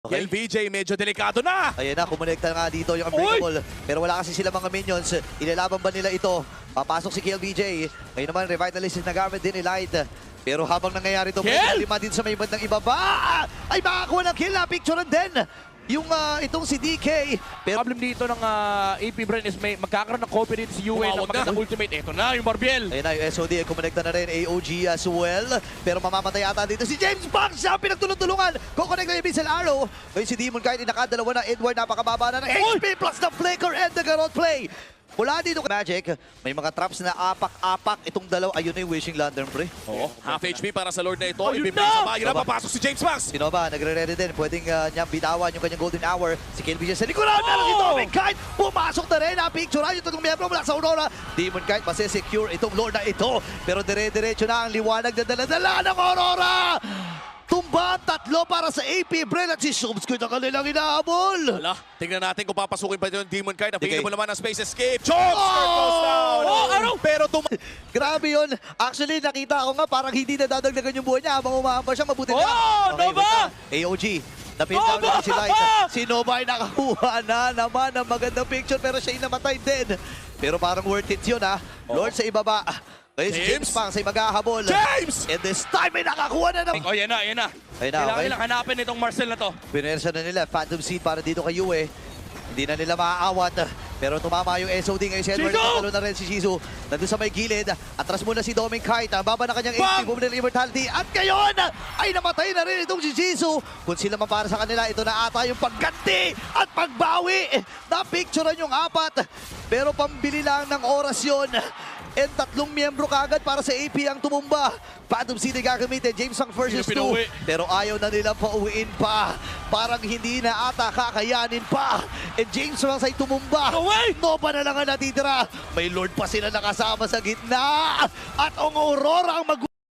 Okay. LVJ, medyo delikado na. Ayan na, kumonekta nga dito yung Unbreakable. Pero wala kasi sila mga minions. Ilalaban ba nila ito? Papasok si KLBJ. Ngayon naman, Revitalist is nagamit din ni Light. Pero habang nangyayari ito, may lima din sa may bandang ibaba. Ay, makakuha ng kill na. Picture din. Yung itong si DK. Pero problem dito ng AP Bren is may magkakaroon ng copy dito si Yue ng magandang ultimate. Ito na yung Barbiel. Ayun na, yung SOD, kumonekta na rin, AOG as well. Pero mamamatay ata dito si James Bond, siya pinagtulong-tulungan. Kukonekta yung Missile Arrow. Ngayon si Demon kahit nakadalawa na, Edward napakababa na ng HP plus the Flicker and the Garot play. Mula dito Magic, may mga traps na apak-apak itong dalaw. Ayun na yung Wishing Lantern, pre. Oo, half HP para sa Lord na ito. Ayun Ibibigay na! sa bahay na, papasok si James Max. Sino ba? Nagre-ready din. Pwedeng niyang bitawan yung kanyang golden hour. Si KLBJ sa likuran. Pero si Dominic Kite pumasok na rin. Napicturean yung tatlong miyembro mula sa Aurora. Demon Kite masisecure itong Lord na ito. Pero dire-diretso na ang liwanag na dala-dala ng Aurora. Tumba tatlo para sa AP Bren at si Shubsky na kanilang inahabol. Wala, tingnan natin kung papasukin pa yung Demon Kite. Available Okay. naman ang space escape. Chokes! Goes down! Araw! Pero Grabe yun. Actually, nakita ko nga parang hindi na dadagdagan yung buhay niya habang umahampa siya. Mabuti na. Nova! wait na. AOG. Napindown Nova! na si Light. Si Nova ay nakakuha na naman ng magandang picture pero siya ay namatay din. Pero parang worth it yun ha. Lord sa ibaba. Ngayon si James Pang ay maghahabol. James! And this time ay nakakuha na ng... Oh, yan na, yan na. Ayun na, Kailangan okay. nilang hanapin itong Marcel na to. Pinersa na nila. Phantom Seed para dito kay Yue. Hindi na nila maaawat. Pero tumama yung SOD ngayon si Edward. Natalo na rin si Shizu. Nandun sa may gilid. Atras muna si Dominic Kite. Ang baba na kanyang HP. Bumili ng Immortality. At ngayon ay namatay na rin itong si Shizu. Kung sila man para sa kanila, ito na ata yung pagganti at pagbawi. Napicturean yung apat. Pero pambili lang ng oras yun. And tatlong miyembro kagad para sa AP ang tumumba. Phantom City gagamitin. James Sang versus 2. Pero ayaw na nila pauwiin pa. Parang hindi na ata kakayanin pa. And James Sang ay tumumba. Nova na lang ang natitira. May Lord pa sila nakasama sa gitna. At ang Aurora ang